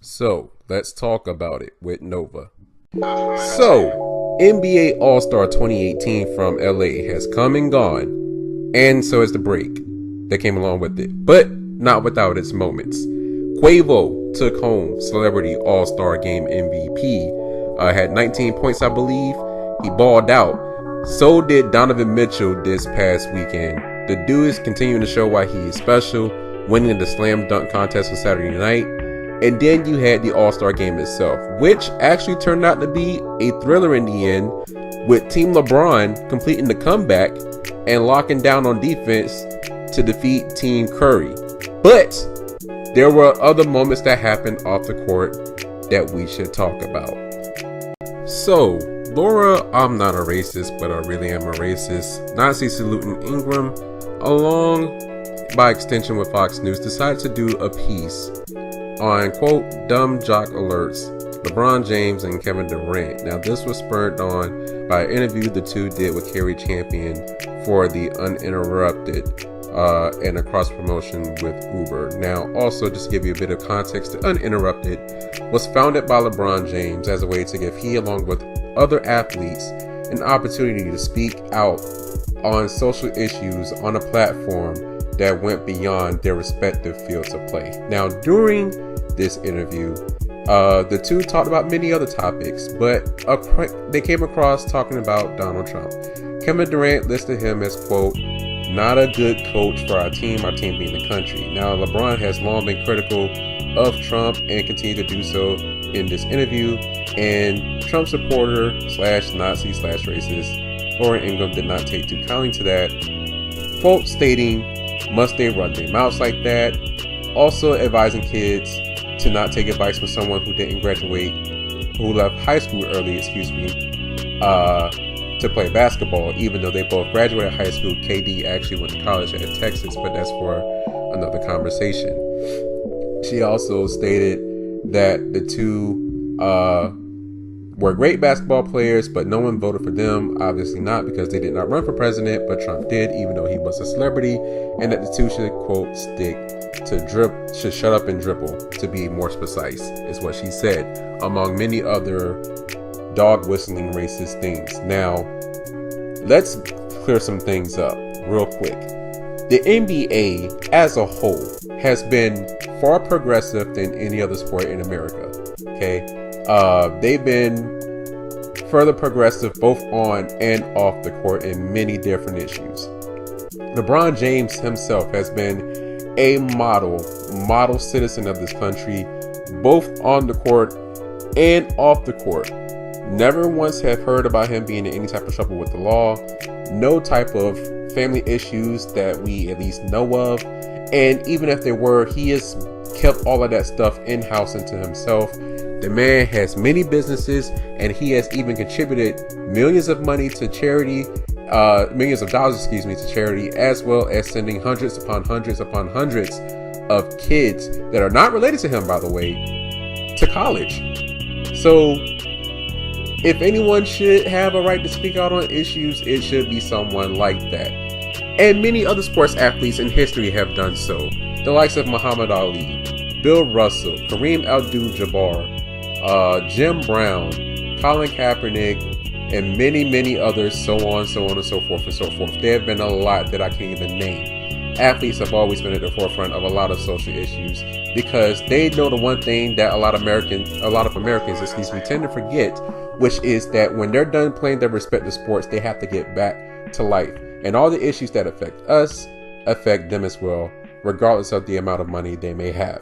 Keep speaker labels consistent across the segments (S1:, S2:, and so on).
S1: So let's talk about it with Nova. So NBA All-Star 2018 from LA has come and gone, and so has the break that came along with it, but not without its moments. Quavo took home Celebrity All-Star Game MVP, had 19 points, I believe. He balled out. So did Donovan Mitchell this past weekend. The dude is continuing to show why he is special, winning the slam dunk contest on Saturday night. And then you had the All-Star Game itself, which actually turned out to be a thriller in the end, with Team LeBron completing the comeback and locking down on defense to defeat Team Curry. But there were other moments that happened off the court that we should talk about. So, Laura, I'm not a racist, but I really am a racist, Nazi saluting Ingram, along by extension with Fox News, decided to do a piece on, quote, dumb jock alerts, LeBron James and Kevin Durant. Now, this was spurred on by an interview the two did with Carrie Champion for the Uninterrupted and a cross promotion with Uber. Now, also, just to give you a bit of context, the Uninterrupted was founded by LeBron James as a way to give he, along with other athletes, an opportunity to speak out on social issues on a platform that went beyond their respective fields of play. Now, during this interview, the two talked about many other topics, but they came across talking about Donald Trump. Kevin Durant listed him as, quote, not a good coach for our team being the country. Now, LeBron has long been critical of Trump and continued to do so in this interview, and Trump supporter / Nazi / racist Laura Ingram did not take too kindly to that, quote, stating, must they run their mouths like that? Also advising kids to not take advice from someone who didn't graduate, who left high school early, to play basketball, even though they both graduated high school. KD actually went to college at Texas, but that's for another conversation. She also stated that the two were great basketball players, but no one voted for them. Obviously not, because they did not run for president, but Trump did, even though he was a celebrity, and that the two should, quote, should shut up and dribble, to be more precise, is what she said, among many other dog whistling racist things. Now, let's clear some things up real quick. The NBA as a whole has been far progressive than any other sport in America. Okay, they've been further progressive both on and off the court in many different issues. LeBron James himself has been a model citizen of this country, both on the court and off the court. Never once have heard about him being in any type of trouble with the law, no type of family issues that we at least know of, and even if there were, he has kept all of that stuff in-house into himself. The man has many businesses, and he has even contributed millions of dollars to charity, to charity, as well as sending hundreds upon hundreds of kids that are not related to him, by the way, to college. So, if anyone should have a right to speak out on issues, it should be someone like that. And many other sports athletes in history have done so. The likes of Muhammad Ali, Bill Russell, Kareem Abdul-Jabbar, Jim Brown, Colin Kaepernick, and many others, so on and so forth. There have been a lot that I can't even name. Athletes have always been at the forefront of a lot of social issues because they know the one thing that a lot of Americans tend to forget, which is that when they're done playing their respective sports, they have to get back to life. And all the issues that affect us affect them as well, regardless of the amount of money they may have.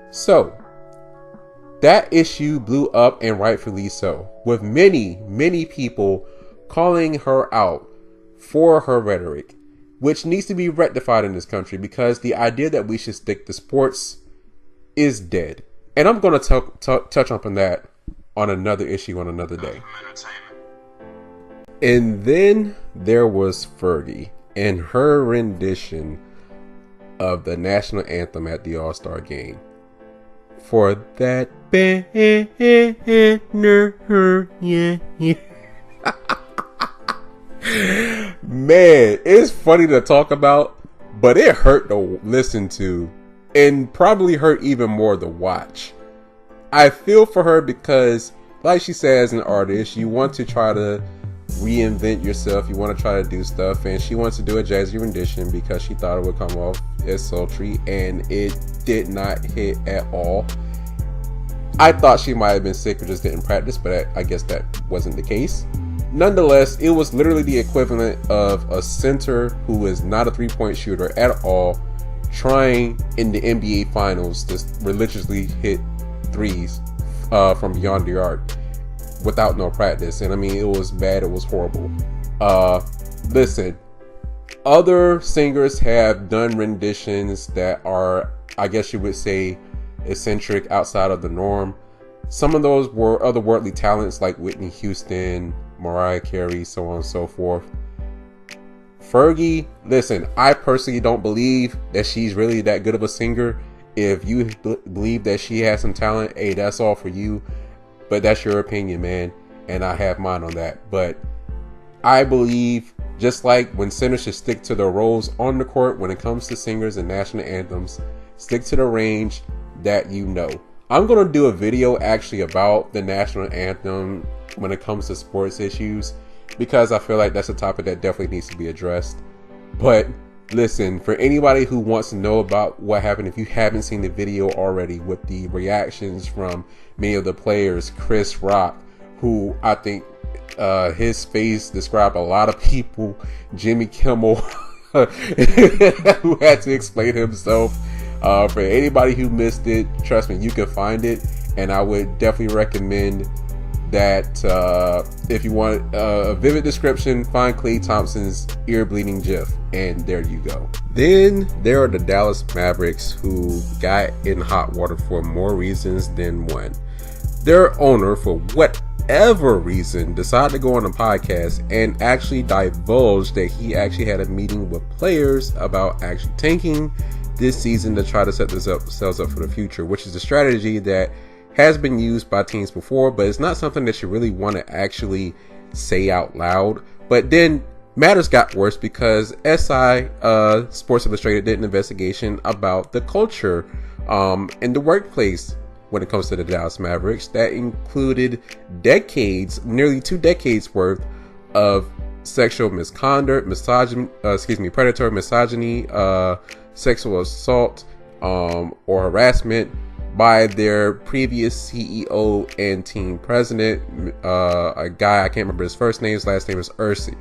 S1: So, that issue blew up, and rightfully so, with many people calling her out for her rhetoric, which needs to be rectified in this country, because the idea that we should stick to sports is dead. And I'm going to touch on that on another issue on another day. And then there was Fergie and her rendition of the national anthem at the All-Star Game. For that banner, yeah. Man, it's funny to talk about, but it hurt to listen to, and probably hurt even more to watch. I feel for her because, like she says, as an artist, you want to try to reinvent yourself. You want to try to do stuff, and she wants to do a jazzy rendition because she thought it would come off as sultry, and it did not hit at all. I thought she might have been sick or just didn't practice, but I guess that wasn't the case. Nonetheless, it was literally the equivalent of a center who is not a three-point shooter at all, trying in the NBA Finals to religiously hit threes from beyond the arc without no practice. And I mean, it was bad. It was horrible. Listen, other singers have done renditions that are, I guess you would say, eccentric, outside of the norm. Some of those were otherworldly talents like Whitney Houston, Mariah Carey, so on and so forth. Fergie, listen, I personally don't believe that she's really that good of a singer. If you believe that she has some talent, hey, that's all for you. But that's your opinion, man. And I have mine on that. But I believe, just like when centers should stick to their roles on the court when it comes to singers and national anthems, stick to the range that you know. I'm going to do a video actually about the national anthem when it comes to sports issues, because I feel like that's a topic that definitely needs to be addressed. But listen, for anybody who wants to know about what happened, if you haven't seen the video already with the reactions from many of the players, Chris Rock, who I think his face described a lot of people, Jimmy Kimmel, who had to explain himself. For anybody who missed it, trust me, you can find it, and I would definitely recommend that if you want a vivid description, find Klay Thompson's ear bleeding gif, and there you go. Then there are the Dallas Mavericks, who got in hot water for more reasons than one. Their owner, for whatever reason, decided to go on a podcast and actually divulged that he actually had a meeting with players about actually tanking this season to try to set themselves up for the future, which is a strategy that has been used by teams before, but it's not something that you really want to actually say out loud. But then matters got worse because SI, Sports Illustrated, did an investigation about the culture in the workplace when it comes to the Dallas Mavericks that included nearly 2 decades worth of sexual misconduct, predatory misogyny, sexual assault, or harassment by their previous CEO and team president, a guy, I can't remember his first name, his last name is Ursary,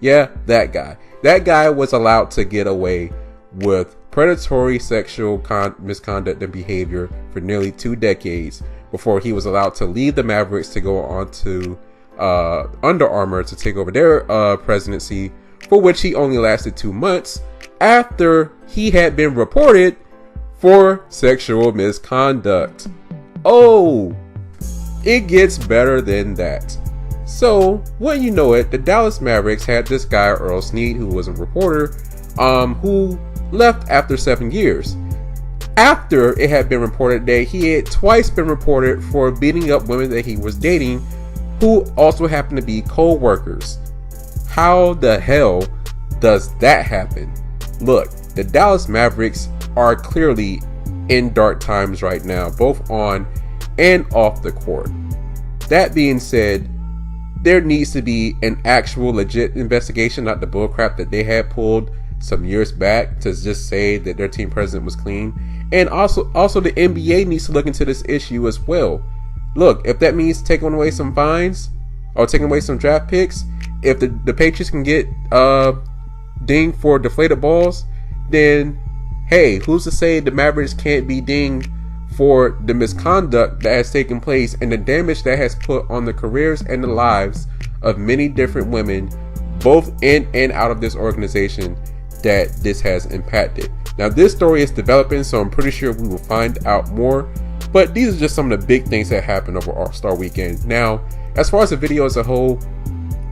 S1: Yeah, that guy. That guy was allowed to get away with predatory sexual misconduct and behavior for nearly 2 decades before he was allowed to leave the Mavericks to go on to Under Armour to take over their presidency, for which he only lasted 2 months after he had been reported for sexual misconduct. Oh, it gets better than that. So, when you know it, the Dallas Mavericks had this guy, Earl Snead, who was a reporter, who left after 7 years. After it had been reported that he had twice been reported for beating up women that he was dating, who also happened to be co-workers. How the hell does that happen? Look, the Dallas Mavericks are clearly in dark times right now, both on and off the court. That being said, there needs to be an actual legit investigation, not the bullcrap that they had pulled some years back to just say that their team president was clean. And also the NBA needs to look into this issue as well. Look, if that means taking away some fines or taking away some draft picks, if the Patriots can get dinged for deflated balls, then hey, who's to say the Mavericks can't be dinged for the misconduct that has taken place and the damage that has put on the careers and the lives of many different women, both in and out of this organization, that this has impacted. Now, this story is developing, so I'm pretty sure we will find out more, but these are just some of the big things that happened over All-Star Weekend. Now, as far as the video as a whole,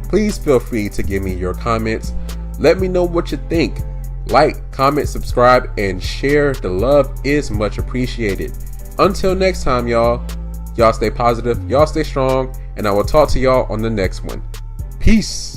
S1: please feel free to give me your comments. Let me know what you think. Like, comment, subscribe, and share. The love is much appreciated. Until next time, y'all stay positive, y'all stay strong, and I will talk to y'all on the next one. Peace.